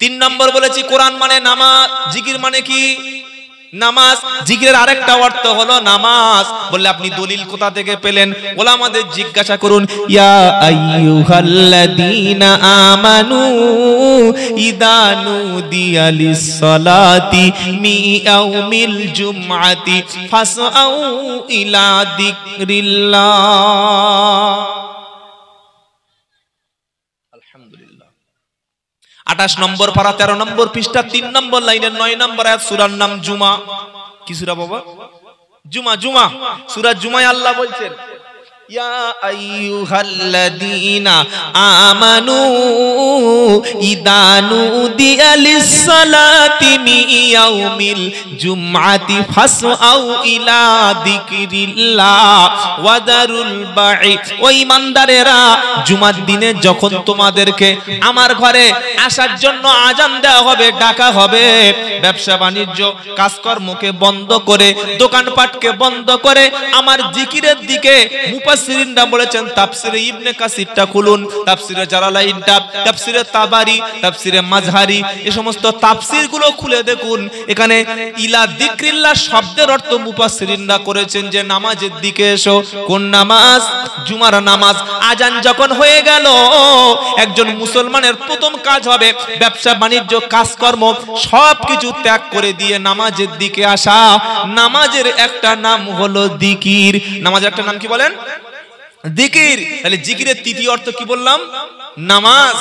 তিন নম্বর বলেছি কোরআন মানে নামাজ, জিকির মানে কি নামাজ। জিকিরের আরেকটা অর্থ হলো নামাজ। বললে আপনি দলিল কোথা থেকে পেলেন? ওলামাদের জিজ্ঞাসা করুন। ইয়া আইয়ুহাল্লাযীনা আমানু ইযা নুদিয়া লিস-সালাতি মিন ইয়াউমিল জুমআতি ফাসআউ ইলা যিকরিল্লাহ। 28 নম্বর পারা 13 নম্বর পৃষ্ঠা 3 নম্বর লাইনের 9 নম্বর আয়াত, সূরার নাম জুমা। কি সূরা বাবা? জুমা। জুমা সূরা জুমায় আল্লাহ বলছেন ইয়া আইয়ুহাল্লাযীনা আমানু ইযা নুদিয়া লিস-সালাতি মিন ইয়াউমিল জুমআতি ফাসআউ ইলা যিকরিল্লাহ ওয়া দারুল বাই। ও ঈমানদারেরা, জুমার দিনে যখন তোমাদেরকে আমার ঘরে আসার জন্য আযান দেওয়া হবে, ডাকা হবে, ব্যবসা বাণিজ্য কাজকর্মকে বন্ধ করে, দোকানপাটকে বন্ধ করে আমার জিকিরের দিকে মুফাসসিরিনরা বলেছেন। তাফসিরে ইবনে কাসিরটা খুলুন, তাফসিরে জালালাইনটা, তাফসিরে তাবারি, তাফসিরে মাযহারি, এই সমস্ত তাফসিরগুলো খুলে দেখুন। এখানে ইলা যিকরিল্লাহ শব্দের অর্থ মুফাসসিরিনরা করেছেন যে নামাজের দিকে এসো। কোন নামাজ? জুমার নামাজ। আযান যখন হয়ে গেল, একজন মুসলমানের প্রথম কাজ হবে ব্যবসা বাণিজ্য কাজকর্ম সবকিছু ত্যাগ করে দিয়ে নামাজের দিকে আসা। নামাজের একটা নাম হলো জিকির। নামাজের একটা নাম কি বলেন? জিকির। তাহলে জিকিরের তৃতীয় অর্থ কি বললাম? নামাজ।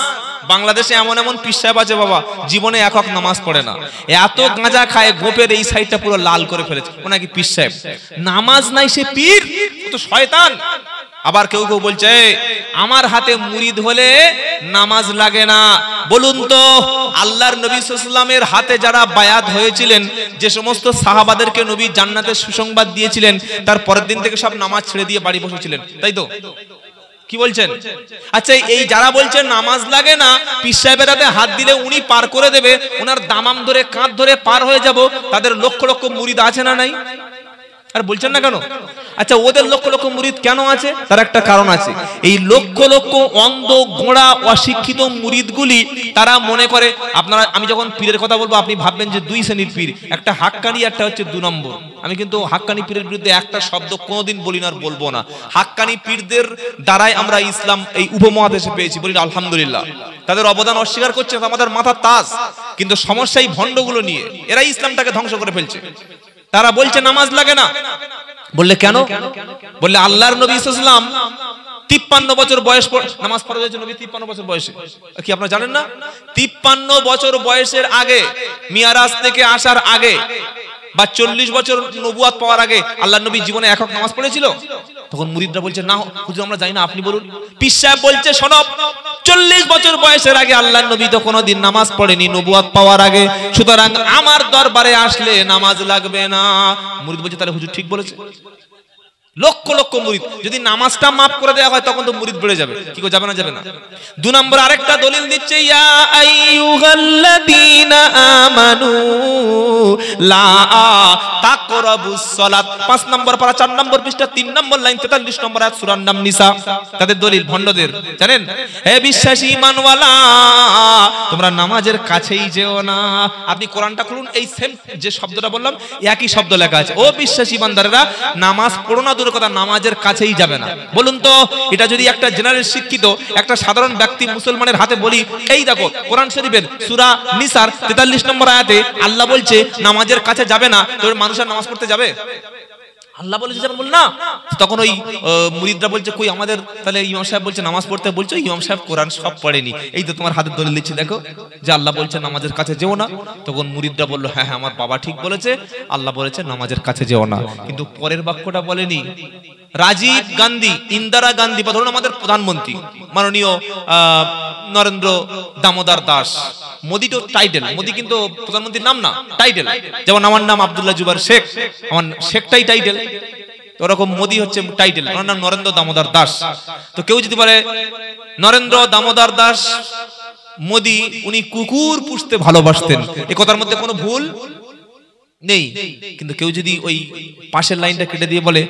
বাংলাদেশে এমন এমন পীর সাহেব আছে বাবা, জীবনে একক নামাজ পড়ে না, এত গাঁজা খায় গোপের এই সাইডটা পুরো লাল করে ফেলেছে, ও নাকি পীর সাহেব। নামাজ নাই সে পীর, ও তো শয়তান। আবার কেউ কেউ বলছে আমার হাতে মুরিদ হলে নামাজ লাগে না। বলুন তো, আল্লাহর নবী সাল্লাল্লাহু আলাইহি ওয়াসাল্লামের হাতে যারা বায়াত হয়েছিলেন, যে সমস্ত সাহাবাদেরকে নবী জান্নাতের সুসংবাদ দিয়েছিলেন, তার পরের দিন থেকে সব নামাজ ছেড়ে দিয়ে বাড়ি বসেছিলেন, তাই তো? কি বলছেন? আচ্ছা, এই যারা বলছেন নামাজ লাগে না, পীর সাহেবের হাতে হাত দিলে উনি পার করে দেবে, ওনার দামাম ধরে কাঁধ ধরে পার হয়ে যাব, তাদের লক্ষ লক্ষ মুরিদ আছে না নাই? আর বলছেন না কেন? আচ্ছা, ওদের লক্ষ লক্ষ মুরিদ কেন আছে? তার একটা কারণ আছে। এই লক্ষ লক্ষ অন্ধ গোঁড়া অশিক্ষিত মুরিদগুলি তারা মনে করে, আপনারা, আমি যখন পীরের কথা বলবো আপনি ভাববেন যে দুই শ্রেণীর পীর, একটা হাক্কানি, একটা হচ্ছে 2 নম্বর। আমি কিন্তু হাক্কানি পীরের বিরুদ্ধে একটা শব্দ কোনোদিন বলি না আর বলবো না। হাক্কানি পীরদের দ্বারাই আমরা ইসলাম এই উপমহাদেশে পেয়েছি, বলি না আলহামদুলিল্লাহ। তাদের অবদান অস্বীকার করছে আমাদের মাথার তাজ, কিন্তু সমস্যা এই ভণ্ডগুলো নিয়ে, এরাই ইসলামটাকে ধ্বংস করে ফেলছে। তারা বলছে নামাজ লাগে না। বললে কেন? বললে আল্লাহর নবী সাল্লাল্লাহু আলাইহি ওয়াসাল্লাম 53 বছর বয়স নামাজ ফরজ হয়েছে। নবী 53 বছর বয়সে, কি আপনারা জানেন না? 53 বছর বয়সের আগে, মিরাজ থেকে আসার আগে বা 40 বছর নবুয়ত পাওয়ার আগে আল্লাহর নবী জীবনে একক নামাজ পড়েছিল? তখন মুরিদরা বলছে না হুজুর আমরা জানি না, আপনি বলুন। পীর সাহেব বলছে শোনো, 40 বছর বয়সের আগে আল্লাহর নবী তো কোনোদিন নামাজ পড়েনি নবুয়ত পাওয়ার আগে, সুতরাং আমার দরবারে আসলে নামাজ লাগবে না। মুরিদ বলছে তাহলে হুজুর ঠিক বলেছে। লক্ষ লক্ষ মুরিদ, যদি নামাজটা মাফ করে দেওয়া হয় তখন তো মুরিদ বেড়ে যাবে। কি করে যাবে না? যাবে না। 2 নম্বর আরেকটা দলিল দিচ্ছে, ইয়া আইয়ুহাল্লাযীনা আমানু লা তাকরাবুস সালাত। 5 নম্বর পারা 4 নম্বর পৃষ্ঠা 3 নম্বর লাইন 43 নম্বর আয়াত, সূরার নাম নিসা। তাদের দলিল ভণ্ডদের জানেন, হে বিশ্বাসী ঈমানওয়ালা, তোমরা নামাজের কাছেই যেও না। আপনি কোরআনটা খুলুন, এই সেম যে শব্দটা বললাম একই শব্দ লেখা আছে। ও বিশ্বাসী ঈমানদারেরা, নামাজ পড়ো না, দূরের কথা নামাজের কাছেই যাবে না। বলুন তো, এটা যদি একটা জেনারেল শিক্ষিত একটা সাধারণ ব্যক্তি মুসলমানের হাতে বলি, এই দেখো কোরআন শরীফের সূরা নিসার 43 নম্বর আয়াতে আল্লাহ বলছে নামাজের কাছে যাবে না, তো মানুষের নামাজ পড়তে যাবে? আল্লাহ বলেছে যাবেন, বল না। তখন ওই মুরিদরা বলছে কই আমাদের, তাহলে ইমাম সাহেব বলছে নামাজ পড়তে, বলছে ইমাম সাহেব কোরআন সব পড়েনি, এই তো তোমার হাতে দলিল দিচ্ছি দেখো যে আল্লাহ বলছে নামাজের কাছে যেও না। তখন মুরিদরা বলল হ্যাঁ হ্যাঁ আমার বাবা ঠিক বলেছে, আল্লাহ বলেছে নামাজের কাছে যেও না, কিন্তু পরের বাক্যটা বলেনি। রাজীব গান্ধী, ইন্দিরা গান্ধী, বা ধরুন আমাদের প্রধানমন্ত্রী মাননীয় নরেন্দ্র দামোদর দাস, মোদি তো টাইটেল, মোদি কিন্তু প্রধানমন্ত্রীর নাম না, টাইটেল। যেমন আমার নাম আব্দুল্লাহ জুবার শেখ, আমার শেখটাই টাইটেল, ওরকম মোদি হচ্ছে টাইটেল, ওনার নাম নরেন্দ্র দামোদর দাস। তো কেউ যদি বলে নরেন্দ্র দামোদর দাস মোদি উনি কুকুর পুষতে ভালোবাসতেন, এই কথার মধ্যে কোনো ভুল নেই। কিন্তু কেউ যদি ওই পাশের লাইনটা কেটে দিয়ে বলে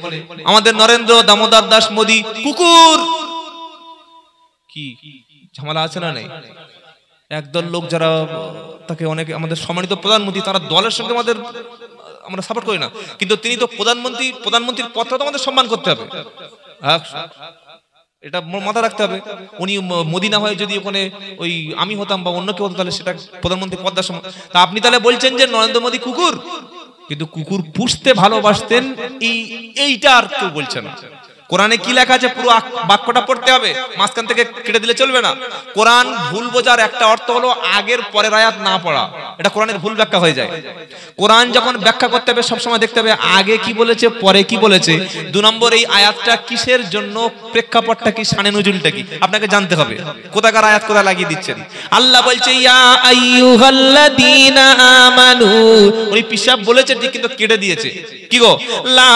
আমাদের নরেন্দ্র দামোদর দাস মোদি কুকুর, কি ঝামেলা আছে না? নেই। একদল লোক যারা তাকে অনেকে আমাদের সম্মানিত প্রধানমন্ত্রী, তারা দলের সঙ্গে আমরা সাপোর্ট করি না, কিন্তু তিনি তো প্রধানমন্ত্রীর পদটা তো আমাদের সম্মান করতে হবে, এটা মাথা রাখতে হবে। উনি মোদি না হয়ে যদি ওখানে ওই আমি হতাম বা অন্য কেউ হতো, তাহলে সেটা প্রধানমন্ত্রী পদটা সম্মান। তা আপনি তাহলে বলছেন যে নরেন্দ্র মোদী কুকুর, কিন্তু কুকুর পুষতে ভালোবাসতেন, এইটা আর কেউ বলছে না। কোরআনে কি লেখা আছে পুরো বাক্যটা পড়তে হবে, মাঝখান থেকে কেটে দিলে চলবে না। কোরআন ভুল বোঝার একটা অর্থ হলো আগের পরের আয়াত না পড়া, এটা কোরআনের ভুল ব্যাখ্যা হয়ে যায়। কোরআন যখন ব্যাখ্যা করতে হবে সবসময় দেখতে হবে আগে কি বলেছে পরে কি বলেছে। 2 নম্বর এই আয়াতটা কিসের জন্য, প্রেক্ষাপটটা কি, শানে নুজুলটা কি, আপনাকে জানতে হবে কোথাকার আয়াত কোথায় লাগিয়ে দিচ্ছেন। আল্লাহ বলছে ইয়া আইয়ুহাল্লাযীনা আমানু, উনি পিশাব বলেছে ঠিক কিন্তু কেটে দিয়েছে, কি গো, লা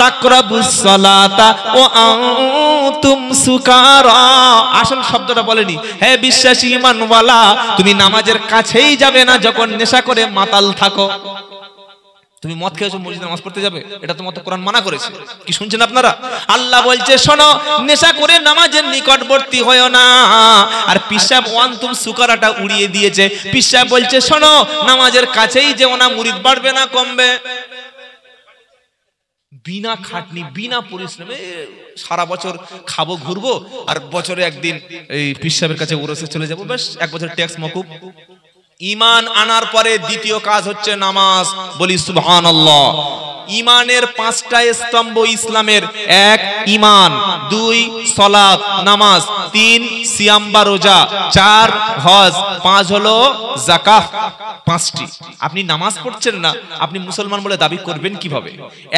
তাকরাবুস সালাতা ওয়া আনতুম সুকারা, আসল শব্দটা বলেনি। হে বিশ্বাসী ঈমানওয়ালা, তুমি নামাজের কাছেই যাবে না যখন নেশা করে মাতাল থাকো। তুমি মদ খেয়েছো মসজিদে নামাজ পড়তে যাবে, এটা তোমার তো কোরআন মানা করেছে। কি শুনছেন আপনারা? আল্লাহ বলছে শোনো, নেশা করে নামাজের নিকটবর্তী হয়ো না। আর পিশাব ওয়ান্তুম সুকারাটা উড়িয়ে দিয়েছে। পিশাব বলছে শোনো, নামাজের কাছেই যেও না, মুরিদ বাড়বে না কমবে। বিনা খাটনি বিনা পরিশ্রমে সারা বছর খাবো ঘুরবো, আর বছরে একদিন এই পিশাবের কাছে উরসে চলে যাবো, বেশ 1 বছর ট্যাক্স মকুব। ঈমান আনার পরে দ্বিতীয় কাজ হচ্ছে নামাজ। বলি সুবহানাল্লাহ। ঈমানের 5টা স্তম্ভ ইসলামের: 1 ঈমান, 2 সালাত নামাজ, 3 সিয়াম বা রোজা, 4 হজ, 5 হলো যাকাত। 5টি। আপনি নামাজ পড়ছেন না, আপনি মুসলমান বলে দাবি করবেন কিভাবে?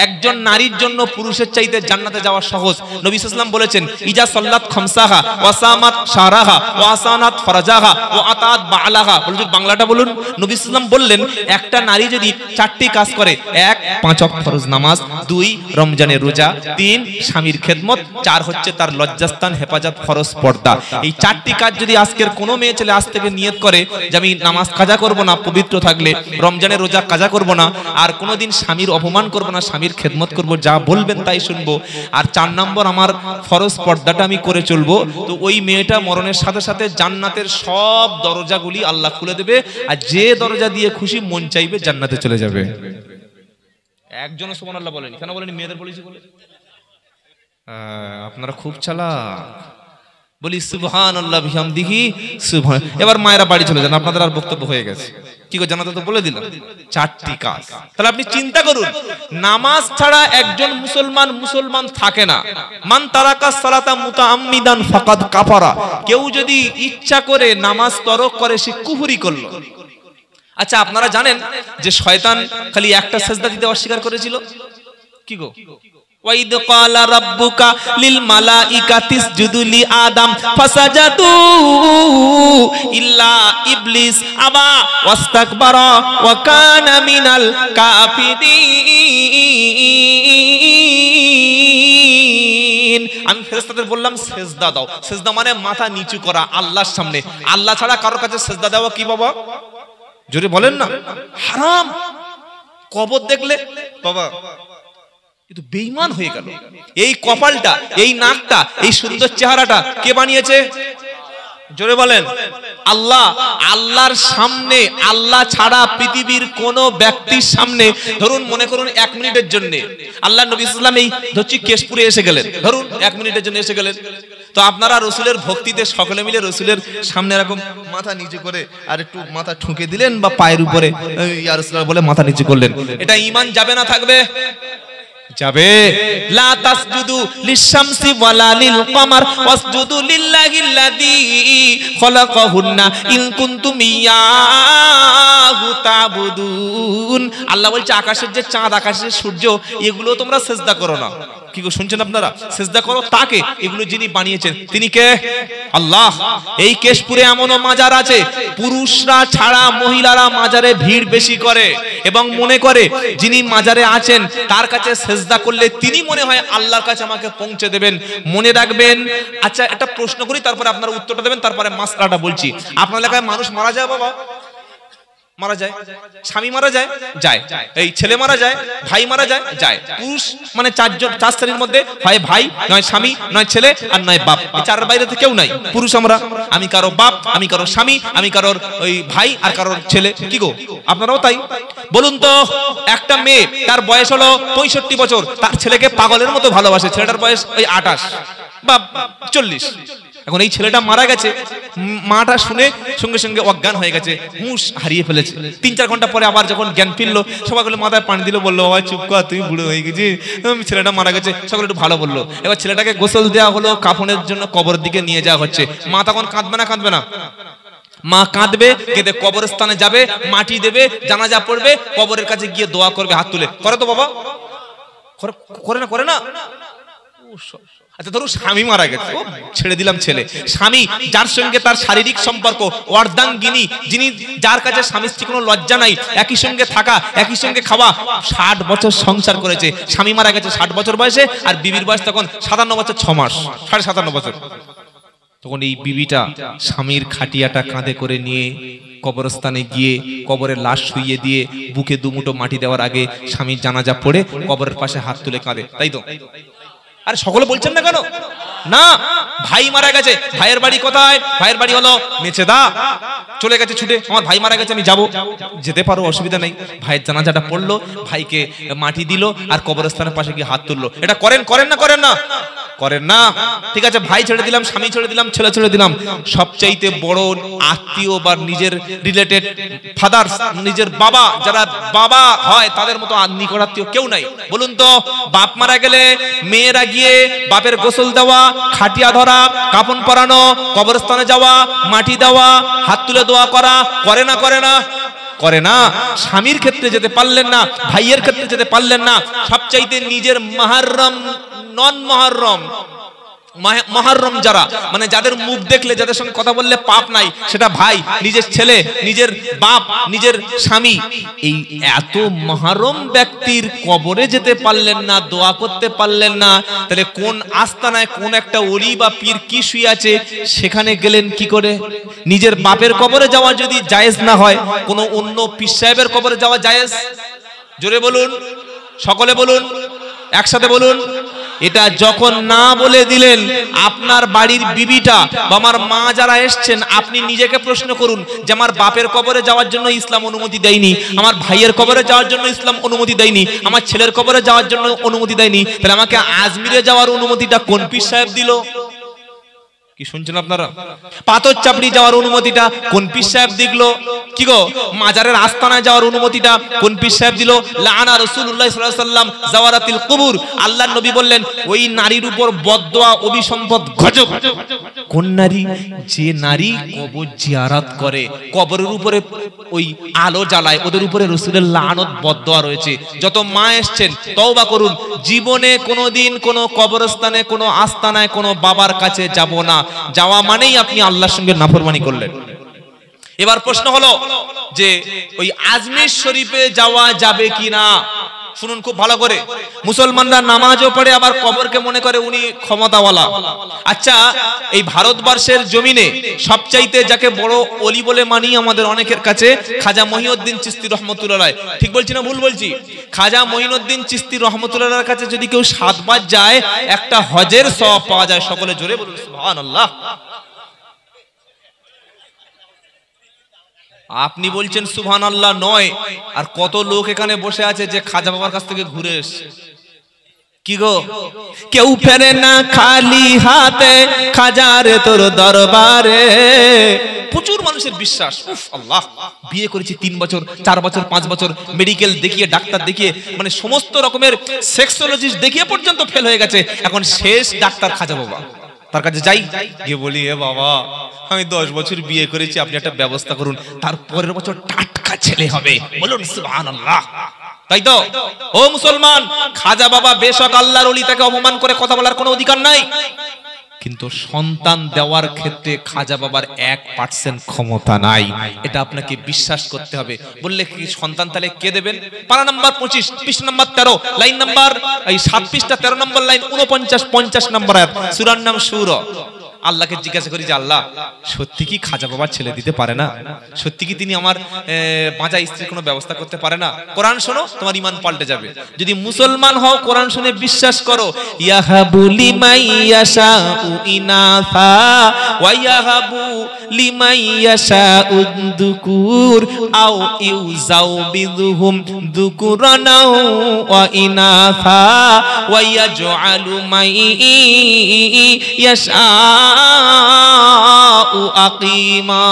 একজন নারীর জন্য পুরুষের চাইতে জান্নাতে যাওয়া সহজ। নবী সাল্লাল্লাহু আলাইহি ওয়াসাল্লাম বলেছেন ইজা সাল্লাত খামসাহা ওয়া সামাত শাহরাহা ওয়া আসানাত ফারজাহা ওয়া আতাত বালাহা। বলুন বাংলাটা বলুন। নবী সাল্লাল্লাহু আলাইহি ওয়াসাল্লাম বললেন একটা নারী যদি 4টি কাজ করে: 1 5 ওয়াক্ত ফরজ নামাজ, 2 রমজানের রোজা, 3 স্বামীর খেদমত, 4 হচ্ছে তার লজ্জাস্থান হেফাজত ফরজ পর্দা। এই 4টি কাজ যদি আজকের কোনো মেয়ে ছেলে আজ থেকে নিয়ত করে যে আমি নামাজ কাজা করব না, পবিত্র থাকলে রমজানের রোজা কাজা করব না, আর কোনোদিন স্বামীর অপমান করব না, স্বামীর খেদমত করব, যা বলবেন তাই শুনবো, আর 4 নম্বর আমার ফরজ পর্দাটা আমি করে চলবো, তো ওই মেয়েটা মরণের সাথে সাথে জান্নাতের সব দরজাগুলি আল্লাহ খুলে দেবে, আর যে দরজা দিয়ে খুশি মন চাইবে জান্নাতে চলে যাবে। একজন সুবহানাল্লাহ বলেনি, কেন বলেনি? মেয়েদের বলেছি বলে। আপনারা খুব চালাক। বলি সুবহানাল্লাহ বিহামদিহি সুবহান। এবার মায়েরা বাড়ি চলে যান, আপনাদের আর বক্তব্য হয়ে গেছে। কি গো, জানাতে তো বলে দিলাম 4টি কাজ। তাহলে আপনি চিন্তা করুন, নামাজ ছাড়া একজন মুসলমান থাকে না। মান তারাকা সালাতা মুতাআম্মিদান ফাকাদ কাফারা। কেউ যদি ইচ্ছা করে নামাজ তরক করে সে কুফরি করলো। আচ্ছা, আপনারা জানেন যে শয়তান খালি একটা সেজদা দিতে অস্বীকার করেছিল? কি গো? ওয়াইদ ক্বালা রাব্বুকা লিল মালাইকাতি ইসজুদু লি আদম ফাসাজাদু ইল্লা ইবলিস আবা ওয়াস্তাকবারা ওয়া কানা মিনাল কাফিরিন। আমি ফেরেশতাদের বললাম সেজদা দাও। সেজদা মানে মাথা নিচু করা আল্লাহর সামনে। আল্লাহ ছাড়া কারোর কাছে সেজদা দেওয়া কি বাবা? জোরে বলেন না, হারাম। কবর দেখলে বাবা কিন্তু বেঈমান হয়ে গেল। এই কপালটা, এই নাকটা, এই সুন্দর চেহারাটা কে বানিয়েছে? জোরে বলেন আল্লাহ। আল্লাহর সামনে, আল্লাহ ছাড়া পৃথিবীর কোন ব্যক্তির সামনে, ধরুন মনে করুন 1 মিনিটের জন্য আল্লাহ নবী সাল্লাল্লাহু আলাইহি ওয়াসাল্লাম এই ধরছি কেশপুরে এসে গেলেন, ধরুন 1 মিনিটের জন্য এসে গেলেন, তো আপনারা রসুলের ভক্তিতে সকলে মিলে রসুলের সামনে এরকম মাথা নিচু করে আর একটু মাথা ঠুকে দিলেন বা পায়ের উপরে ইয়া রাসূলুল্লাহ বলে মাথা নিচু করলেন। এটা ঈমান যাবে না থাকবে? যাবে। লা তাসজুদু লিশ-শামসি ওয়ালা লিল-কমার ওয়াসজুদু লিল্লাহিল্লাযী খলাকাহুন্না ইন কুনতুম ইয়াহু তা'বুদুন। আল্লাহ বলছে আকাশের যে চাঁদ, আকাশের সূর্য, এগুলো তোমরা সিজদা করো না। কি গো, শুনছেন আপনারা? সিজদা করো তাকে, এগুলো যিনি বানিয়েছেন তিনি কে? আল্লাহ। এই কেশপুরে এমনও মাজার আছে পুরুষরা ছাড়া মহিলারা মাজারে ভিড় বেশি করে এবং মনে করে যিনি মাজারে আছেন তার কাছে সেজদা করলে তিনি মনে হয় আল্লাহর কাছে আমাকে পৌঁছে দেবেন। মনে রাখবেন। আচ্ছা, একটা প্রশ্ন করি, তারপরে আপনারা উত্তরটা দেবেন, তারপরে মাসলাটা বলছি। আপনার এলাকায় মানুষ মারা যায় বাবা? মারা যায়, স্বামী মারা যায় যায়, এই ছেলে মারা যায়, ভাই মারা যায় যায়। পুরুষ মানে চারজন, চার শ্রেণীর মধ্যে হয় ভাই, নয় স্বামী, নয় ছেলে, আর নয় বাপ। এই চারের বাইরে তো কেউ নাই। পুরুষ আমরা, আমি কারো বাপ, আমি কারো স্বামী, আমি কারোর ওই ভাই, আর কারোর ছেলে। কি গো আপনারাও তাই? বলুন তো, একটা মেয়ে তার বয়স হলো 65 বছর, তার ছেলেকে পাগলের মতো ভালোবাসে, ছেলেটার বয়স ওই 28 বা 40। এখন এই ছেলেটা মারা গেছে, মাটা শুনে সঙ্গে সঙ্গে অজ্ঞান হয়ে গেছে, হুঁশ হারিয়ে ফেলেছে। 3-4 ঘন্টা পরে আবার যখন জ্ঞান ফিরলো, সবাইগুলো মাথায় পানি দিল, বললো বাবা চুপ কর, তুই বুড়ো হয়ে গেছিস, ছেলেটা মারা গেছে। সকলে একটু ভালো বললো। এবার ছেলেটাকে গোসল দেওয়া হলো, কাফনের জন্য কবরের দিকে নিয়ে যাওয়া হচ্ছে। মা তখন কাঁদবে না? কাঁদবে না? মা কাঁদবে, কেঁদে কবরস্থানে যাবে, মাটি দেবে, জানাজা পড়বে, কবরের কাছে গিয়ে দোয়া করবে হাত তুলে। করে তো বাবা? করে না? করে না? আচ্ছা ধরুন স্বামী মারা গেছে, ও ছেড়ে দিলাম ছেলে, স্বামী যার সঙ্গে তার শারীরিক সম্পর্ক, অর্ধাঙ্গিনী, যিনি যার কাছে স্বামী স্ত্রী কোনো লজ্জা নাই, একই সঙ্গে থাকা, একই সঙ্গে খাওয়া, 60 বছর সংসার করেছে। স্বামী মারা গেছে 60 বছর বয়সে, আর বিবির বয়স তখন 57 বছর 6 মাস, 57.5 বছর। তখন এই বিবিটা স্বামীর খাটিয়াটা কাঁধে করে নিয়ে কবরস্থানে গিয়ে কবরের লাশ শুইয়ে দিয়ে বুকে দুমুঠো মাটি দেওয়ার আগে স্বামীর জানাজা পড়ে কবরের পাশে হাত তুলে কাঁদে, তাই তো? আরে সকলে বলছেন না কেন? না, ভাই মারা গেছে, ভাইয়ের বাড়ি কোথায়? ভাইয়ের বাড়ি হলো মেচেদা, চলে গেছে ছুটে, আমার ভাই মারা গেছে, আমি যাবো। যেতে পারো, অসুবিধা নেই। ভাইয়ের জানাজাটা পড়লো, ভাইকে মাটি দিল, আর কবরস্থানের পাশে গিয়ে হাত তুললো। এটা করেন না? করেন না? করেন না। ঠিক আছে, ভাই ছেড়ে দিলাম, স্বামী ছেড়ে দিলাম, ছেলে ছেড়ে দিলাম, সবচাইতে বড় আত্মীয় বা নিজের রিলেটেড ফাদার্স, নিজের বাবা, যারা বাবা হয় তাদের মতো নিকট আত্মীয় কেউ নাই। বলুন তো, বাপ মারা গেলে মেয়েরা গিয়ে বাপের গোসল দেওয়া, খাটিয়া ধরা, কাফন পরানো, কবরস্থানে যাওয়া, মাটি দেওয়া, হাত তুলে দোয়া করা, করে না? করে না? করে না। স্বামীর ক্ষেত্রে যেতে পারলেন না, ভাইয়ের ক্ষেত্রে যেতে পারলেন না, সবচাইতে নিজের মুহররম, নন মুহররম, মুহররম যারা, মানে যাদের মুখ দেখলে, যাদের সঙ্গে কথা বললে পাপ নাই, সেটা ভাই, নিজের ছেলে, নিজের বাপ, নিজের স্বামী। এই এত মুহররম ব্যক্তির কবরে যেতে পারলেন না, দোয়া করতে পারলেন না, তাহলে কোন আস্তানায় কোন একটা ওলি বা পীর কি শুয়ে আছে সেখানে গেলেন কি করে? নিজের বাপের কবরে যাওয়া যদি জায়েজ না হয়, কোন অন্য পীর সাহেবের কবরে যাওয়া জায়েজ? জোরে বলুন, সকলে বলুন, একসাথে বলুন। এটা যখন না বলে দিলেন, আপনার বাড়ির বিবিটা বা আমার মা যারা এসছেন, আপনি নিজেকে প্রশ্ন করুন যে আমার বাপের কবরে যাওয়ার জন্য ইসলাম অনুমতি দেয়নি, আমার ভাইয়ের কবরে যাওয়ার জন্য ইসলাম অনুমতি দেয়নি, আমার ছেলের কবরে যাওয়ার জন্য অনুমতি দেয়নি, তাহলে আমাকে আজমিরে যাওয়ার অনুমতিটা কোন পীর সাহেব দিল? কি শুনছেন আপনারা? পাথর চাপড়ি যাওয়ার অনুমতিটা কোন পীর সাহেব দিল? কি গো, মাজারের আস্তানায় যাওয়ার অনুমতিটা কোন পীর সাহেব দিল? লাআনা রাসূলুল্লাহ সাল্লাল্লাহু আলাইহি ওয়াসাল্লাম যাওয়ারাতিল কুবুর, আল্লাহর নবী বললেন ওই নারীর উপর বদদোয়া, অভিসম্পদ গজব। কোন নারী? যে নারী কবর জিয়ারত করে, কবরের উপরে ওই আলো জ্বালায়, ওদের উপরে রাসূলের লানত বদদোয়া রয়েছে। যত মা এসেছেন তওবা করুন, জীবনে কোনোদিন কোনো কবরস্থানে, কোনো আস্তানায়, কোনো বাবার কাছে যাব না। যাওয়া মানেই আপনি আল্লাহর সঙ্গে নাফরমানি করলেন। এবার প্রশ্ন হলো যে ওই আজমির শরীফে যাওয়া যাবে কিনা? শুনুন খুব ভালো করে। মুসলমানরা নামাজও পড়ে, আবার কবরকে মনে করে উনি ক্ষমতাওয়ালা। আচ্ছা, এই ভারতবর্ষের জমিনে সবচাইতে যাকে বড় ওলি বলে মানি আমাদের অনেকের কাছে, খাজা মহিউদ্দিন চিশতি রহমতুল্লাহ আলাইহি। ঠিক বলছি না ভুল বলছি? খাজা মহিউদ্দিন চিশতি রহমতুল্লাহ আলাইহির কাছে যদি কেউ 7 বার যায়, একটা হজের সওয়াব পাওয়া যায়। সকলে জোরে বলুন সুবহানাল্লাহ। আপনি বলছেন সুবহানাল্লাহ নয়, আর কত লোক এখানে বসে আছে যে খাজা বাবার কাছ থেকে ঘুরে এসেছে। কি গো, কেউ ফেরে না খালি হাতে খাজারে তোর দরবারে। প্রচুর মানুষের বিশ্বাস, উফ আল্লাহ, বিয়ে করেছি 3 বছর, 4 বছর, 5 বছর, মেডিকেল দেখিয়ে, ডাক্তার দেখিয়ে, মানে সমস্ত রকমের সেক্সোলজিস্ট দেখিয়ে পর্যন্ত ফেল হয়ে গেছে, এখন শেষ ডাক্তার খাজা বাবা। তার কাছে যাই, গিয়ে বলি এ বাবা, আমি 10 বছর বিয়ে করেছি, আপনি একটা ব্যবস্থা করুন, তার পরের বছর টাটকা ছেলে হবে। বলুন সুবহানাল্লাহ। তাই তো? ও মুসলমান, খাজা বাবা বেশক আল্লাহর ওলি, তাকে অপমান করে কথা বলার কোনো অধিকার নাই, কিন্তু সন্তান দেওয়ার ক্ষেত্রে খাজা বাবার 1% ক্ষমতা নাই। এটা আপনাকে বিশ্বাস করতে হবে। বললে কি সন্তান তাহলে কে দেবেন? পারা নাম্বার 25, পৃষ্ঠা নাম্বার 13, লাইন নাম্বার এই 7 পৃষ্ঠা 13 নম্বর লাইন 49, 50 নম্বর আয়াত, সূরার নাম সূরা। আল্লাহকে জিজ্ঞাসা করি যে আল্লাহ সত্যি কি খাজা বাবার ছেলে দিতে পারে না? সত্যি কি তিনি আমার বাঁচা স্ত্রীর কোনো ব্যবস্থা করতে পারে না? কোরআন শোনো, তোমার ঈমান পাল্টে যাবে। যদি মুসলমান হও, কোরআন শুনে বিশ্বাস করো, ইয়াহাবু লিমান ইয়াশাউ ইনাসা ওয়া ইয়াহাবু লিমান ইয়াশাউ যুকুর আও ইউযাউবিযুহুম যুকুরানা ওয়া ইনাসা ওয়া ইয়াজআলু মান ইয়াশাউ আকিমা।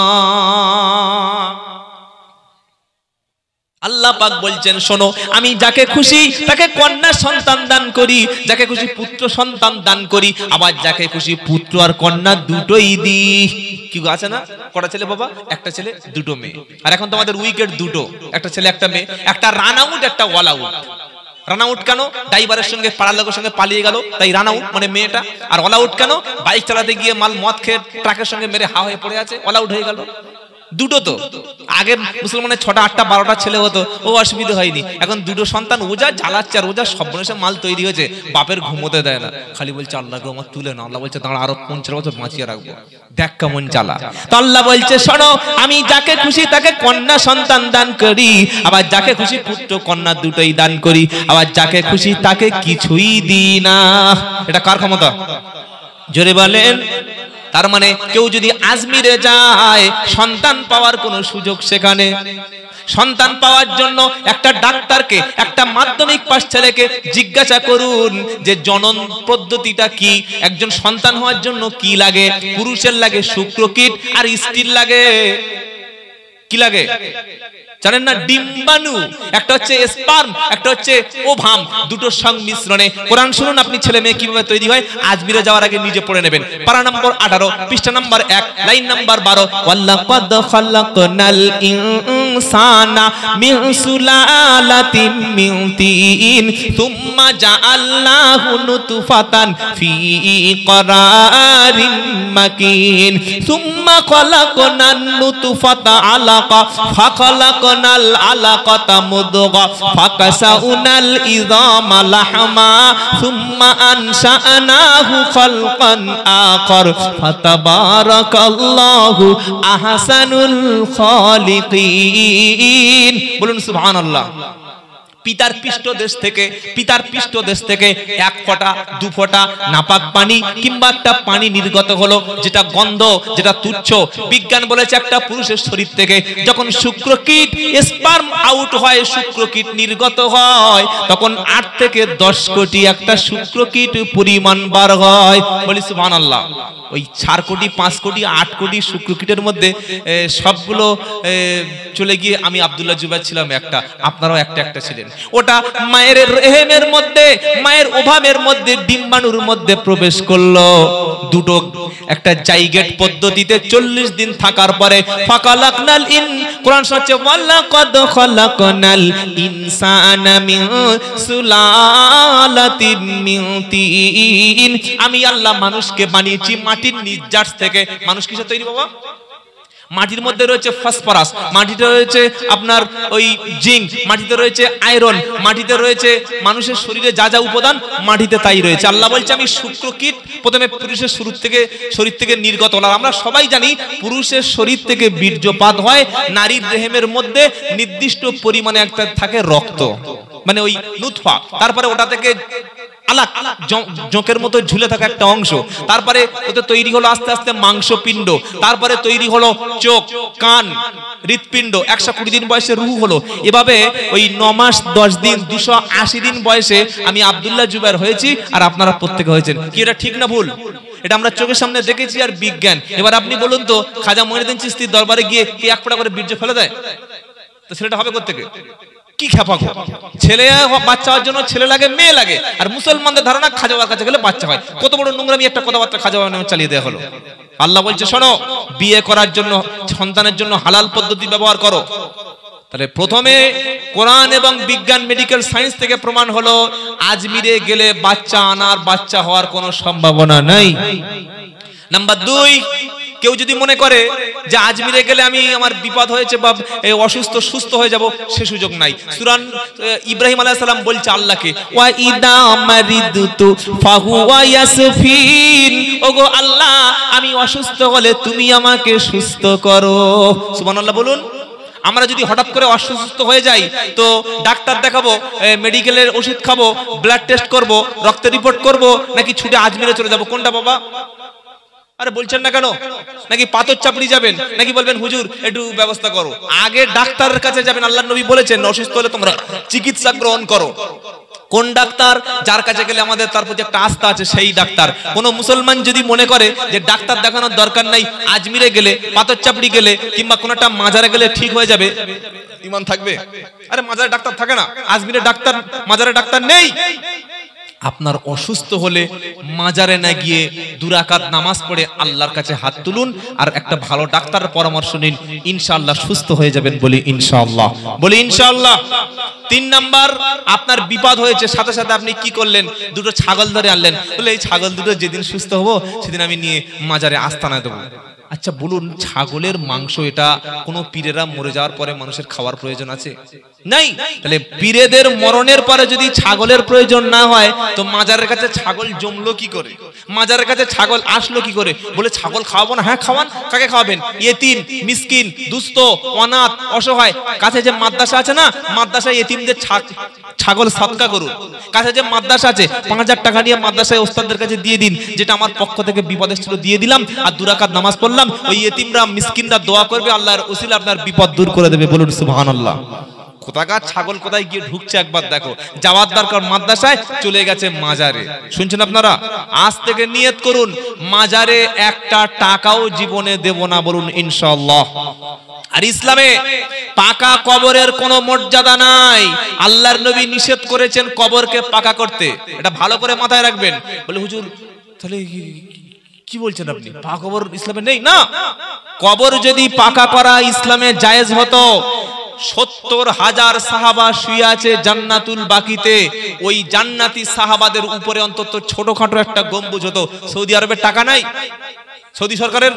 আল্লাহ পাক বলছেন শোনো, আমি যাকে খুশি তাকে কন্যা সন্তান দান করি, যাকে খুশি পুত্র সন্তান দান করি, আবার যাকে খুশি পুত্র আর কন্যা দুটোই দিই। কি আছে না, কটা ছেলে বাবা? একটা ছেলে দুটো মেয়ে। আর এখন তোমাদের উইকেট দুটো, একটা ছেলে একটা মেয়ে, একটা রান আউট একটা অল আউট। রান আউট কেন? ড্রাইভারের সঙ্গে পাড়ার লোকের সঙ্গে পালিয়ে গেল, তাই রান আউট মানে মেয়েটা। আর অল আউট কেন? বাইক চালাতে গিয়ে মাল মদ খেয়ে ট্রাকের সঙ্গে মেরে হা হয়ে পড়ে আছে, অল আউট হয়ে গেল। দুটো তো। আগে মুসলমানের 6টা 8টা 12টা ছেলে হতো, ও অসুবিধা হয়নি। এখন দুটো সন্তান, ও যা জ্বালাচ্ছে আর ও যা সর্বনাশে মাল তৈরি হয়েছে, বাপের ঘুমোতে দেয় না, খালি বলছে আল্লাহ গো আমার তুলে না। আল্লাহ বলছে দাঁড়া, আরো 50 বছর বাঁচিয়ে রাখবো, দেখ কেমন জ্বালা। তো আল্লাহ বলছে শোনো, আমি যাকে খুশি তাকে কন্যা সন্তান দান করি, আবার যাকে খুশি পুত্র কন্যা দুটোই দান করি, আবার যাকে খুশি তাকে কিছুই দিই না। এটা কার ক্ষমতা? জোরে বলেন। তার মানে কেউ যদি আজমিরে যায়, সন্তান পাওয়ার কোনো সুযোগ সেখানে। সন্তান পাওয়ার জন্য একটা ডাক্তারকে, একটা মাধ্যমিক পাস ছেলেকে জিজ্ঞাসা করুন যে জনন পদ্ধতিটা কি, একজন সন্তান হওয়ার জন্য কি লাগে। পুরুষের লাগে শুক্রকীট, আর স্ত্রীর লাগে কি লাগে জানেন না? ডিম্বাণু। একটা হচ্ছে স্পার্ম, একটা হচ্ছে ওভাম, দুটোর সংমিশ্রণে। কোরআন শুনুন, আপনি ছেলে মেয়ে কিভাবে তৈরি হয় আজমিরে যাওয়ার আগে নিজে পড়ে নেবেন। পারা নম্বর 18, পৃষ্ঠা নম্বর 1, লাইন নম্বর 12। ওয়ালাকাদ খালাকনাল ইনসানা মিন সুলালাতিন মিন তিন সুম্মা জাআলনাহু নুতফাতান ফি ক্বারারিন মাকিন সুম্মা খালাকনান নুতফাতা আলাকা ফাখালাকনাল আলাকাতা মুদগা ফাকাসাউনাল ইযামা লাহমা সুম্মা আনশাআনাহু খালকান আখার ফাতাবারাকাল্লাহু আহসানুল খালিকিন। বলুন সুবহানাল্লাহ। পিতার পৃষ্ঠদেশ থেকে 1 ফোঁটা 2 ফোঁটা নাপাক পানি কিংবা একটা পানি নির্গত হলো, যেটা গন্ধ, যেটা তুচ্ছ। বিজ্ঞান বলেছে একটা পুরুষের শরীর থেকে যখন শুক্রকীট স্পার্ম আউট হয়, শুক্রকীট নির্গত হয়, তখন 8 থেকে 10 কোটি একটা শুক্রকীট পরিমাণ বার হয়। বলি সুবহানাল্লাহ। ওই 4 কোটি 5 কোটি 8 কোটি শুক্রকীটের মধ্যে সবগুলো চলে গিয়ে আমি আব্দুল্লাহ জুবাইর ছিলাম একটা, আপনারাও একটা ছিলেন। ওটা মায়ের রেহেমের মধ্যে, মায়ের ওভামের মধ্যে, ডিম্বাণুর মধ্যে প্রবেশ করলো। দুটো একটা জাইগেট পদ্ধতিতে 40 দিন থাকার পরে ফাকালাকনাল কোরআন হচ্ছে ওয়ালাকাদ খালাকনাল ইনসানা মিন সুলালাতিন মিন তিন। আমি আল্লাহ মানুষকে বানিয়েছি মাটির নির্যাস থেকে। মানুষ কিসে তৈরি বাবা? মাটির মধ্যে রয়েছে ফসফরাস, মাটিতে রয়েছে আপনার ওই জিঙ্ক, মাটিতে রয়েছে আয়রন, মাটিতে রয়েছে মানুষের শরীরে যা যা উপাদান মাটিতে তাই রয়েছে। আল্লাহ বলছে আমি শুক্রকীট প্রথমে পুরুষের শরীর থেকে নির্গত হলো। আমরা সবাই জানি পুরুষের শরীর থেকে বীর্যপাত হয়, নারীর রেহেমের মধ্যে নির্দিষ্ট পরিমাণে একটা থাকে রক্ত, মানে ওই নুতফা। তারপরে ওটা থেকে আলাক জোঁকের মতো ঝুলে থাকা একটা অংশ, তারপরে ওতে তৈরি হলো আস্তে আস্তে মাংসপিণ্ড, তারপরে তৈরি হলো চোখ, কান, হৃৎপিণ্ড। 120 দিন বয়সে রুহ হলো। এভাবে ওই 9 মাস 10 দিন 280 দিন বয়সে আমি আব্দুল্লাহ জুবাইর হয়েছি, আর আপনারা প্রত্যেকে হয়েছেন। কি এটা ঠিক না ভুল? এটা আমরা চোখের সামনে দেখেছি আর বিজ্ঞান। এবার আপনি বলুন তো, খাজা মঈনুদ্দিন চিশতির দরবারে গিয়ে কি 1 ফোঁটা করে বীর্য ফেলে দেয়? তো ছেলেটা হবে কোত্থেকে? কি খেপা গো! ছেলে বাচ্চা হওয়ার জন্য ছেলে লাগে, মেয়ে লাগে। আর মুসলমানদের ধারণা খাজা বাবার কাছে গেলে বাচ্চা হয়। কত বড় নোংরামি একটা কথাবার্তা খাজা বাবার নামে চালিয়ে দেওয়া হলো। আল্লাহ বলছে শোনো, বিয়ে করার জন্য, সন্তানের জন্য হালাল পদ্ধতি ব্যবহার করো। তাহলে প্রথমে কোরআন এবং বিজ্ঞান মেডিকেল সায়েন্স থেকে প্রমাণ হলো আজমিরে গেলে বাচ্চা আনার, বাচ্চা হওয়ার কোনো সম্ভাবনা নাই। নাম্বার 2, কেউ যদি মনে করে যে আজমিরে গেলে আমি আমার বিপদ হয়েছে বা অসুস্থ সুস্থ হয়ে যাব, সে সুযোগ নাই। সূরা ইব্রাহিম আলাইহিস সালাম বলছে আল্লাহকে, ওয়া ইদা মারিদতু ফাহুয়া ইয়াসফিন, ওগো আল্লাহ আমি অসুস্থ হলে তুমি আমাকে সুস্থ করো। সুবহানাল্লাহ বলুন। আমরা যদি হঠাৎ করে অসুস্থ হয়ে যাই তো ডাক্তার দেখাবো, মেডিকেলের ওষুধ খাবো, ব্লাড টেস্ট করব, রক্তের রিপোর্ট করব, নাকি ছুটে আজমিরে চলে যাব? কোনটা বাবা? আরে বলছেন না কেন? নাকি পাথর চাপড়ি যাবেন, নাকি বলবেন হুজুর একটু ব্যবস্থা করো? আগে ডাক্তারের কাছে যাবেন। আল্লাহর নবী বলেছেন অসুস্থ হলে তোমরা চিকিৎসা গ্রহণ করো। কোন ডাক্তার? যার কাছে গেলে আমাদের তার প্রতি একটা আস্থা আছে, সেই ডাক্তার। কোন মুসলমান যদি মনে করে যে ডাক্তার দেখানোর দরকার নাই, আজমিরে গেলে, পাথর চাপড়ি গেলে, কিংবা কোন একটা মাজারে গেলে ঠিক হয়ে যাবে, ঈমান থাকবে? আরে মাজারে ডাক্তার থাকে না, আজমিরে ডাক্তার, মাজারে ডাক্তার নেই। আপনার অসুস্থ হলে মাজারে না গিয়ে 2 রাকাত নামাজ পড়ে আল্লাহর কাছে হাত তুলুন আর একটা ভালো ডাক্তারের পরামর্শ নিন, ইনশাআল্লাহ সুস্থ হয়ে যাবেন। বলি ইনশাআল্লাহ, বলি ইনশাআল্লাহ। 3 নাম্বার, আপনার বিপদ হয়েছে, সাথে সাথে আপনি কি করলেন? 2টো ছাগল ধরে আনলেন, বলে এই ছাগল দুটো যেদিন সুস্থ হবো সেদিন আমি নিয়ে মাজারে আস্তানায় দেবো। আচ্ছা বলুন, ছাগলের মাংস এটা কোনো পীরেরা মরে যাওয়ার পরে মানুষের খাওয়ার প্রয়োজন আছে? নাই। তাহলে পীরেদের মরণের পরে যদি ছাগলের প্রয়োজন না হয় তো মাজারের কাছে ছাগল জমলো কি করে? মাজারের কাছে ছাগল আসলো কি করে? বলে ছাগল খাওয়াবো না? হ্যাঁ খাওয়ান। কাকে খাওয়াবেন? ইয়েতিম, মিসকিন, দুস্থ, অনাথ, অসহায়। কাছে যে মাদ্রাসা আছে না, মাদ্রাসায় ইয়েতিমদের ছাগল সদকা করুন। কাছে যে মাদ্রাসা আছে 5000 টাকা নিয়ে মাদ্রাসায় ওস্তাদদের কাছে দিয়ে দিন, যেটা আমার পক্ষ থেকে বিপদ ছিল দিয়ে দিলাম, আর 2 রাকাত নামাজ পড়লাম। ওই ইয়েতিমরা, মিসকিনরা দোয়া করবে, আল্লাহর ওসিলা আপনার বিপদ দূর করে দেবে। বলুন সুবহানাল্লাহ। কোথাকার ছাগল কোথায় গিয়ে ঢুকছে একবার দেখো। যাওয়ার দরকার মাদ্রাসায়, চলে গেছে মাজারে। শুনছেন আপনারা? আজ থেকে নিয়ত করুন, মাজারে একটা টাকাও জীবনে দেব না। বলুন ইনশাআল্লাহ। আর ইসলামে পাকা কবরের কোনো মর্যাদা নাই। আল্লাহর নবী নিষেধ করেছেন কবরকে পাকা করতে। এটা ভালো করে মাথায় রাখবেন। বলে হুজুর তাহলে কি বলছেন আপনি? পাকা কবর ইসলামে নেই? না, কবর যদি পাকা করা ইসলামে জায়েজ হতো, 70,000 সাহাবা শুয়ে আছে জান্নাতুল বাকিতে, ওই জান্নাতি সাহাবাদের উপরে অন্তত ছোটখাটো একটা গম্বুজ হতো। সৌদি আরবের টাকা নাই, সৌদি সরকারের,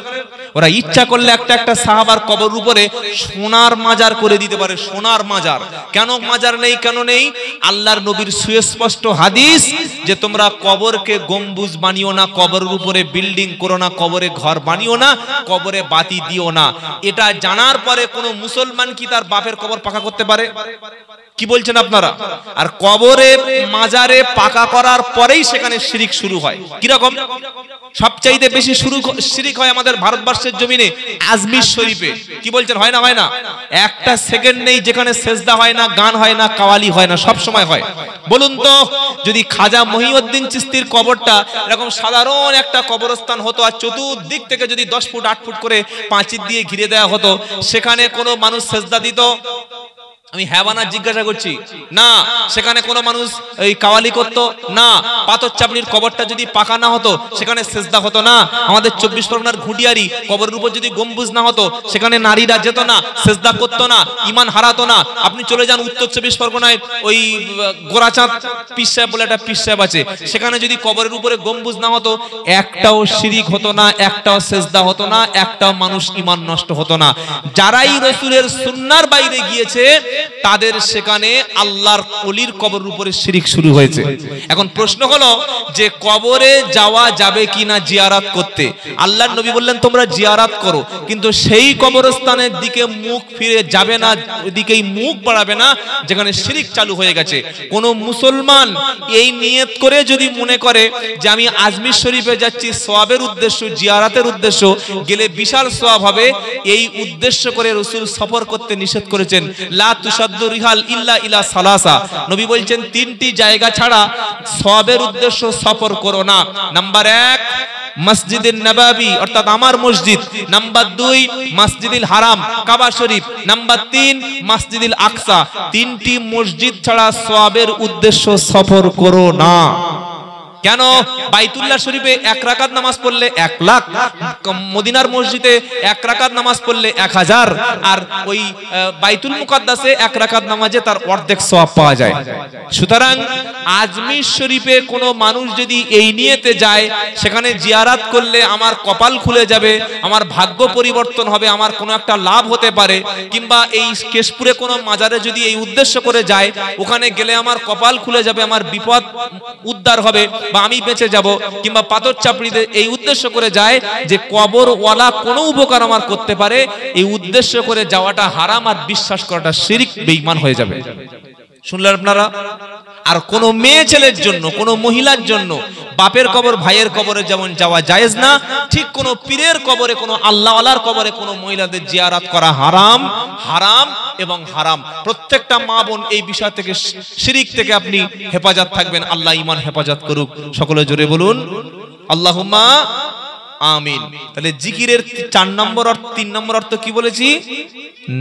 ওরা ইচ্ছা করলে একটা একটা সাহাবার কবর উপরে সোনার মাজার করে দিতে পারে। সোনার মাজার। কেন মাজার নেই? কেন নেই? আল্লাহর নবীর সুস্পষ্ট হাদিস যে তোমরা কবরকে গম্বুজ বানিও না, কবরের উপরে বিল্ডিং করো না, কবরে ঘর বানিও না, কবরে বাতি দিও না। এটা জানার পরে কোন মুসলমান কি তার বাপের কবর পাকা করতে পারে? কি বলছেন আপনারা? আর কবরে মাজারে পাকা করার পরেই সেখানে শিরিক শুরু হয়। কি রকম? সবচাইতে বেশি শিরিক হয় আমাদের ভারতবর্ষের জমিনে আজমির শরীফে। কি বলছেন? হয় না? হয় না? একটা সেকেন্ড নেই যেখানে সেজদা হয় না, গান হয় না, কাওয়ালি হয় না, সব সময় হয়। বলুন তো, যদি খাজা মহিউদ্দিন চিশতির কবরটা এরকম সাধারণ একটা কবরস্থান হতো আর চতুর্দিক থেকে যদি 10 ফুট 8 ফুট করে পাঁচিল দিয়ে ঘিরে দেওয়া হতো, সেখানে কোনো মানুষ সেজদা দিত? আমি হ্যাঁ বানা জিজ্ঞাসা করছি না। সেখানে কোনো মানুষ এই কাওয়ালি করত না। পাথর চাপড়ির কবরটা যদি পাকা না হতো সেখানে সেজদা হতো না। আমাদের 24 পরগনার ঘুটিয়ারি কবরের উপর যদি গম্বুজ না হতো সেখানে নারীরা যেত না, সেজদা করতো না, ঈমান হারাতো না। আপনি চলে যান উত্তর 24 পরগনায়, ওই গোরাচাঁদ পীর সাহেব বলে একটা পীর সাহেব আছে, সেখানে যদি কবরের উপরে গম্বুজ না হতো একটাও শিরিক হতো না, একটাও সেজদা হতো না, একটাও মানুষ ঈমান নষ্ট হতো না। যারাই রাসূলের সুন্নাহর বাইরে গিয়েছে তাদের সেখানে আল্লাহর ওলির কবরের উপরে শিরিক শুরু হয়েছে। এখন প্রশ্ন হলো যে কবরে যাওয়া যাবে কিনা জিয়ারত করতে? আল্লাহর নবী বললেন তোমরা জিয়ারত করো, কিন্তু সেই কবরস্থানের দিকে মুখ ফিরে যাবে না, ওইদিকেই মুখ বাড়াবে না যেখানে শিরিক চালু হয়ে গেছে। কোন মুসলমান এই নিয়ত করে যদি মনে করে যে আমি আজমির শরীফে যাচ্ছি সওয়াবের উদ্দেশ্য, জিয়ারতের উদ্দেশ্য, গেলে বিশাল সওয়াব হবে, এই উদ্দেশ্য করে রাসূল সফর করতে নিষেধ করেছেন। লা তুসাদ্দু রিহাল ইল্লা ইলা সালাসা। নবী বলছেন 3টি জায়গা ছাড়া সওয়াবের উদ্দেশ্য সফর করো না। নাম্বার 1 মসজিদে নববী অর্থাৎ আমার মসজিদ, নাম্বার 2 মসজিদুল হারাম কাবা শরীফ, নাম্বার 3 মসজিদুল আকসা। 3টি মসজিদ ছাড়া সওয়াবের উদ্দেশ্য সফর করো না। কেন বাইতুল্লাহ শরীফে 1 রাকাত নামাজ পড়লে 1 লাখ, মদিনার মসজিদে 1 রাকাত নামাজ পড়লে 1000, আর ওই বাইতুল মুকাদ্দাসে 1 রাকাত নামাজে তার অর্ধেক সওয়াব পাওয়া যায়। সুতরাং আজমির শরীফে কোনো মানুষ যদি এই নিয়তে যায়, সেখানে জিয়ারাত করলে আমার কপাল খুলে যাবে, আমার ভাগ্য পরিবর্তন হবে, আমার কোনো একটা লাভ হতে পারে, কিংবা এই কেশপুরে কোনো মাজারে যদি এই উদ্দেশ্য করে যায়, ওখানে গেলে আমার কপাল খুলে যাবে, আমার বিপদ উদ্ধার হবে বা আমি বেঁচে যাব, কিংবা পাথর চাপড়িতে এই উদ্দেশ্য করে যায় যে কবরওয়ালা কোনো উপকার আমার করতে পারে, এই উদ্দেশ্য করে যাওয়াটা হারাম আর বিশ্বাস করাটা শিরক, বেঈমান হয়ে যাবে। শুনলেন আপনারা? আর কোন মেয়ে ছেলের জন্য, কোন মহিলার জন্য বাপের কবর ভাইয়ের কবরে যেমন যাওয়া জায়েজ না, ঠিক কোন পীরের কবরে, কোন আল্লাহওয়ালার কবরে কোন মহিলাদের জিয়ারত করা হারাম, হারাম এবং হারাম। প্রত্যেকটা মা বোন এই বিষয় থেকে, শিরক থেকে আপনি হেফাজত থাকবেন। আল্লাহ ঈমান হেফাজত করুক। সকলে জোরে বলুন আল্লাহুম্মা আমিন। তাহলে জিকিরের 4 নম্বর অর্থ, 3 নম্বর অর্থ কি বলেছি?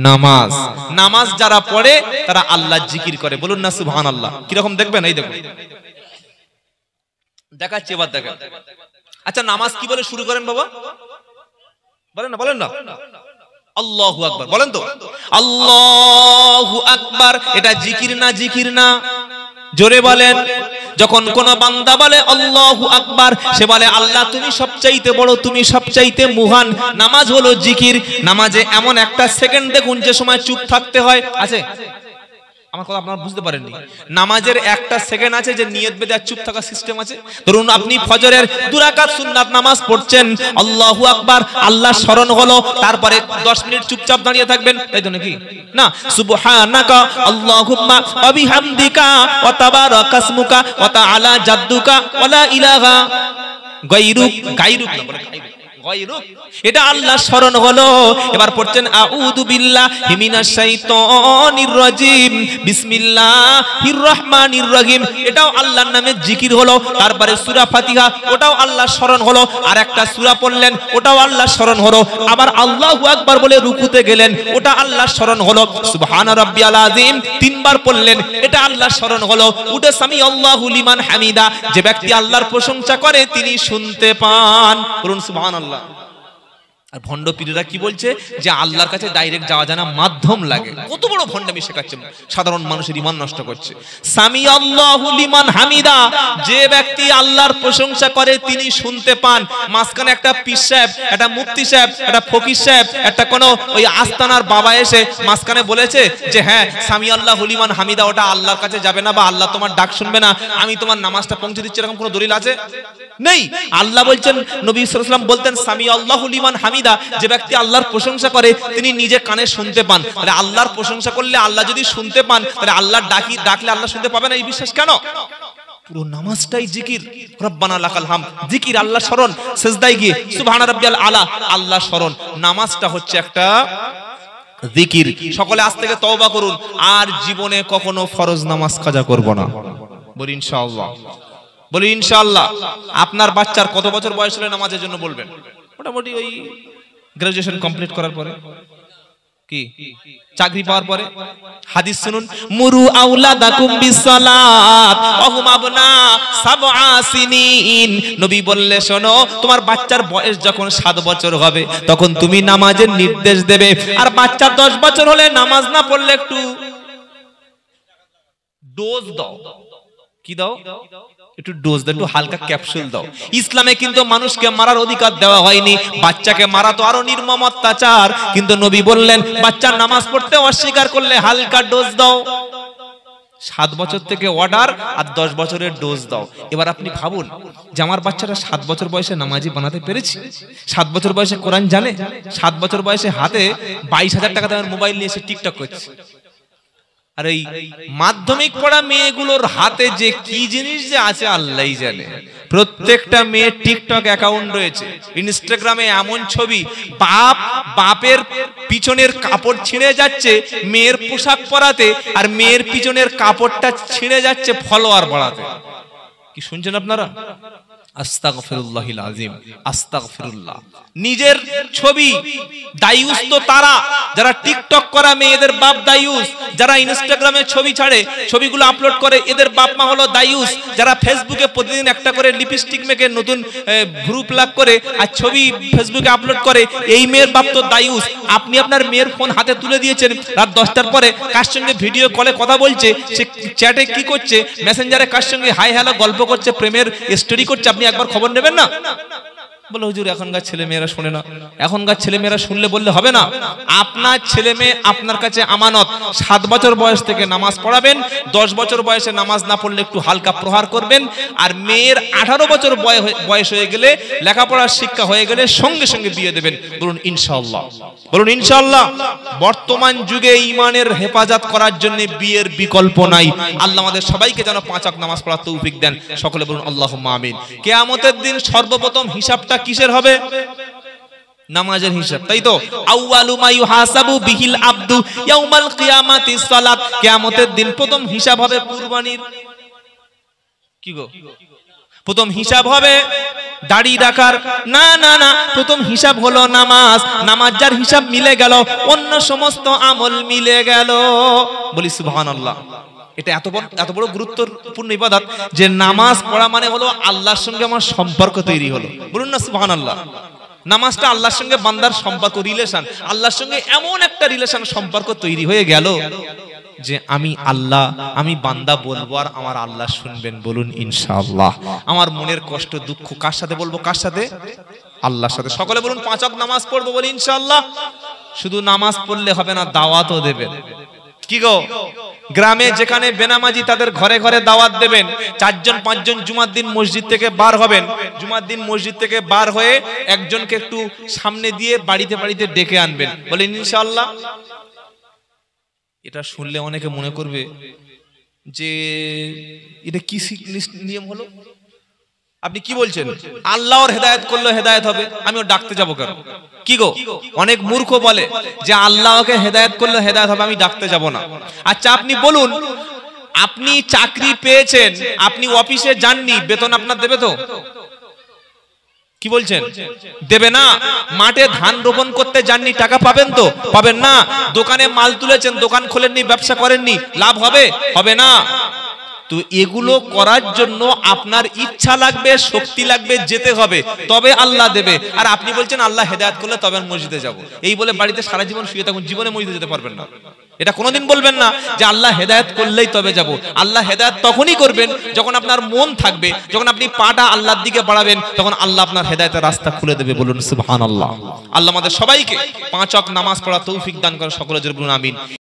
নামাজ। নামাজ যারা পড়ে তারা আল্লাহর জিকির করে। বলুন না সুবহানাল্লাহ। কি রকম দেখবেন? এই দেখুন, দেখাচ্ছি, এবার দেখেন। আচ্ছা, নামাজ কি বলে শুরু করেন বাবা? বলেন না, বলেন না। আল্লাহু আকবার বলেন তো। আল্লাহু আকবার, এটা জিকির না? জিকির না? জোরে বলেন। যখন কোন বান্দা বলে আল্লাহু আকবার, সে বলে আল্লাহ তুমি সবচাইতে বড়, তুমি সবচাইতে মহান। নামাজ হলো জিকির। নামাজে এমন একটা সেকেন্ড দেখুন যে সময় চুপ থাকতে হয়, আছে? আমার কথা আপনারা বুঝতে পারেননি। নামাজের একটা সেকেন্ড আছে যে নিয়ত বেঁধে চুপ থাকার সিস্টেম আছে। ধরুন আপনি ফজরের 2 রাকাত সুন্নাত নামাজ পড়ছেন, আল্লাহু আকবার, আল্লাহ স্মরণ হলো, তারপরে 10 মিনিট চুপচাপ দাঁড়িয়ে থাকবেন, তাই তো নাকি? না, সুবহানাকা আল্লাহুম্মা ওয়া বিহামদিকা ওয়া তাবারাকা ইসমুকা ওয়া তাআলা জাদ্দুকা ওয়া লা ইলাহা গায়রুক, গায়রুক না, বলে গায়রুক, এটা আল্লাহ স্মরণ হলো। এবার পড়ছেন আউযু বিল্লাহি মিনাশ শাইতানির রাজিম, বিসমিল্লাহির রহমানির রহিম, এটাও আল্লাহর নামে জিকির হলো। তারপরে সূরা ফাতিহা, ওটাও আল্লাহ স্মরণ হলো। আর একটা সূরা পড়লেন, ওটাও আল্লাহ স্মরণ হলো। আবার আল্লাহু আকবার বলে রুকুতে গেলেন, ওটা আল্লাহ স্মরণ হলো। সুবহানা রাব্বিয়াল আযীম 3 বার পড়লেন, এটা আল্লাহ স্মরণ হলো। উঠে সামি আল্লাহু লিমান হামিদা, যে ব্যক্তি আল্লাহর প্রশংসা করে তিনি শুনতে পান। বলুন সুবহানাল্লাহ। আর ভণ্ড পীরেরা কি বলছে? যে আল্লাহর কাছে ডাইরেক্ট যাওয়া জানা মাধ্যম লাগে। কত বড় ভণ্ডামি শেখাচ্ছে, সাধারণ মানুষের ঈমান নষ্ট করছে। সামি আল্লাহু লিমান হামিদা, যে ব্যক্তি আল্লাহর প্রশংসা করে তিনি শুনতে পান। মাঝখানে একটা পীর সাহেব, একটা মুফতি সাহেব, একটা ফকির সাহেব, একটা কোন ওই আস্তানার বাবা এসে মাঝখানে বলেছে যে হ্যাঁ সামি আল্লাহু লিমান হামিদা ওটা আল্লাহর কাছে যাবে না, বা আল্লাহ তোমার ডাক শুনবে না, আমি তোমার নামাজটা পৌঁছে দিচ্ছি, এরকম কোনো দলিল আছে? নেই। আল্লাহ বলছেন, নবী সাল্লাল্লাহু আলাইহি ওয়াসাল্লাম বলতেন সামি আল্লাহু লিমান হামিদা, যে ব্যক্তি আল্লাহর প্রশংসা করে তিনি নিজে কানে শুনতে পান। তাহলে আল্লাহর প্রশংসা করলে আল্লাহ যদি শুনতে পান, তাহলে আল্লাহর ডাকলে আল্লাহ শুনতে পাবে না, এই বিশ্বাস কেন? পুরো নামাজটাই জিকির। রব্বানা লাকাল হামদ, জিকির, আল্লাহ স্মরণ। সিজদায় গিয়ে সুবহানা রাব্বিয়াল আলা, আল্লাহ স্মরণ। নামাজটা হচ্ছে একটা জিকির। সকলে আজ থেকে তওবা করুন, আর জীবনে কখনো ফরজ নামাজ কাজা করব না। বলি ইনশাআল্লাহ, বলি ইনশাআল্লাহ। আপনার বাচ্চার কত বছর বয়স হলে নামাজের জন্য বলবেন? মোটামুটি ওই গ্রাজুয়েশন কমপ্লিট করার পরে, কি চাকরি পাওয়ার পরে। হাদিস শুনুন, মুরু আওলাদাকুম বিসসালাত ওয়া হুম আবনা সাবআ সিনিন। নবী বললে শোনো, তোমার বাচ্চার বয়স যখন 7 বছর হবে তখন তুমি নামাজের নির্দেশ দেবে। আর বাচ্চা 10 বছর হলে নামাজ না পড়লে একটু ডোজ দাও। কি দাও? একটু ডোজ দাও, একটু হালকা ক্যাপসুল দাও। ইসলামে কিন্তু মানুষকে মারার অধিকার দেওয়া হয়নি, বাচ্চাকে মারা তো আরো নির্মম অত্যাচার। কিন্তু নবী বললেন বাচ্চার নামাজ পড়তে অস্বীকার করলে হালকা ডোজ দাও। 7 বছর থেকে অর্ডার, আর 10 বছরের ডোজ দাও। এবার আপনি ভাবুন যে আমার বাচ্চাটা 7 বছর বয়সে নামাজি বানাতে পেরেছি, 7 বছর বয়সে কোরআন জানে, 7 বছর বয়সে হাতে 22,000 টাকা দামের মোবাইল নিয়ে এসে টিকটক করছে। আর এই মাধ্যমিক পড়া মেয়েগুলোর হাতে যে কি জিনিস যে আছে আল্লাহই জানে। প্রত্যেকটা মেয়ের টিকটক অ্যাকাউন্ট রয়েছে, ইনস্টাগ্রামে এমন ছবি, বাপের পিছনের কাপড় ছিঁড়ে যাচ্ছে মেয়ের পোশাক পরাতে, আর মেয়ের পিছনের কাপড়টা ছিঁড়ে যাচ্ছে ফলোয়ার বাড়াতে। কি শুনছেন আপনারা? আস্তাগফিরুল্লাহিল আযীম, আস্তাগফিরুল্লাহ। নিজের ছবি দায়ুস তো তারা যারা টিকটক করা মেয়েদের বাপ দায়ুস, যারা ইনস্টাগ্রামে ছবি ছাড়ে ছবিগুলো আপলোড করে এদের বাপ মা হলো দায়ুস, যারা ফেসবুকে প্রতিদিন একটা করে লিপস্টিক মেখে নতুন ভ্রু প্লাগ করে আর ছবি ফেসবুকে আপলোড করে এই মেয়ের বাপ তো দায়ুস। আপনি আপনার মেয়ের ফোন হাতে তুলে দিয়েছেন, রাত 10টার পরে কার সঙ্গে ভিডিও কলে কথা বলছে, সে চ্যাটে কি করছে, মেসেঞ্জারে কার সঙ্গে হাই হ্যালো গল্প করছে, প্রেমের স্টোরি করছে, আপনি একবার খবর নেবেন না? বলে হুজুর এখনকার ছেলে মেয়েরা শুনে না। এখনকার ছেলে মেয়েরা শুনলে বললে হবে না। আপনার ছেলে মেয়ে আপনার কাছে আমানত। 7 বছর বয়স থেকে নামাজ পড়াবেন, 10 বছর বয়সে নামাজ না পড়লে একটু হালকা প্রহার করবেন, আর মেয়ের 18 বছর বয়স হয়ে গেলে, লেখাপড়ার শিক্ষা হয়ে গেলে সঙ্গে সঙ্গে বিয়ে দেবেন। বলুন ইনশাআল্লাহ, বলুন ইনশাআল্লাহ। বর্তমান যুগে ঈমানের হেফাজত করার জন্য বিয়ের বিকল্প নাই। আল্লাহ আমাদের সবাইকে যেন 5 ওয়াক্ত নামাজ পড়ার তৌফিক দেন। সকলে বলুন আল্লাহুম্মা আমিন। কিয়ামতের দিন সর্বপ্রথম হিসাবটা কিসের হবে? নামাজের হিসাব, তাই তো? আউয়ালু মা ইউহাসাবু বিহিল আবদু ইয়াউমাল কিয়ামাতিস সালাত। কিয়ামতের দিন প্রথম হিসাব হবে কুরবানির। কি গো? প্রথম হিসাব হবে দাড়ি রাখার? না না না, প্রথম হিসাব হলো নামাজ। নামাজ যার হিসাব মিলে গেল, অন্য সমস্ত আমল মিলে গেল। বলি সুবহানাল্লাহ। এটা এত বড় গুরুত্বপূর্ণ ইবাদত যে নামাজ পড়া মানে হলো আল্লাহর সঙ্গে আমার সম্পর্ক তৈরি হলো। বলুন না সুবহানাল্লাহ। নামাজটা আল্লাহর সঙ্গে বান্দার সম্পর্ক, রিলেশন, আল্লাহর সঙ্গে এমন একটা রিলেশন সম্পর্ক তৈরি হয়ে গেল যে আমি আল্লাহ, আমি বান্দা বলবো আর আমার আল্লাহ শুনবেন। বলুন ইনশাআল্লাহ। আমার মনের কষ্ট দুঃখ কার সাথে বলবো? কার সাথে? আল্লাহর সাথে। সকলে বলুন 5 ওয়াক্ত নামাজ পড়বো। বলি ইনশাআল্লাহ। শুধু নামাজ পড়লে হবে না, দাওয়াতও দেবেন। কি গো? গ্রামে যেখানে বেনামাজি তাদের ঘরে ঘরে দাওয়াত দেবেন। 4 জন 5 জন জুমার দিন মসজিদ থেকে বার হবেন। জুমার দিন মসজিদ থেকে বার হয়ে একজনকে একটু সামনে দিয়ে বাড়িতে বাড়িতে ডেকে আনবেন। বলেন ইনশাআল্লাহ। এটা শুনলে অনেকে মনে করবে যে এটা কি নিয়ম হলো? আপনি কি বলছেন? আল্লাহর হেদায়েত করলে হেদায়েত হবে, আমি ওর ডাকতে যাবো কেন? কি গো? অনেক মূর্খ বলে যে আল্লাহকে হেদায়েত করলে হেদায়েত হবে, আমি ডাকতে যাব না। আচ্ছা আপনি বলুন, আপনি চাকরি পেয়েছেন, আপনি অফিসে যাননি, বেতন আপনার দেবে তো? কি বলছেন? দেবে না। মাঠে ধান রোপণ করতে যাননি, টাকা পাবেন তো? পাবেন না। দোকানে মাল তুলেছেন, দোকান খোলেননি, ব্যবসা করেননি, লাভ হবে? হবে না। তো এগুলো করার জন্য আপনার ইচ্ছা লাগবে, শক্তি লাগবে, যেতে হবে, তবে আল্লাহ দেবে। আর আপনি বলছেন আল্লাহ হেদায়েত করলে তবে মসজিদে যাব, এই বলে বাড়িতে সারা জীবন শুয়ে থাকুন, জীবনে মসজিদে যেতে পারবেন না। এটা কোনোদিন বলবেন না যে আল্লাহ হেদায়েত করলেই তবে যাব। আল্লাহ হেদায়েত তখনই করবেন যখন আপনার মন থাকবে, যখন আপনি পাটা আল্লাহর দিকে বাড়াবেন, তখন আল্লাহ আপনার হেদায়েতের রাস্তা খুলে দেবে। বলুন সুবহানাল্লাহ। আল্লাহ আমাদের সবাইকে 5 ওয়াক্ত নামাজ পড়া তৌফিক দান করে। সকলে জোরে বলুন আমিন।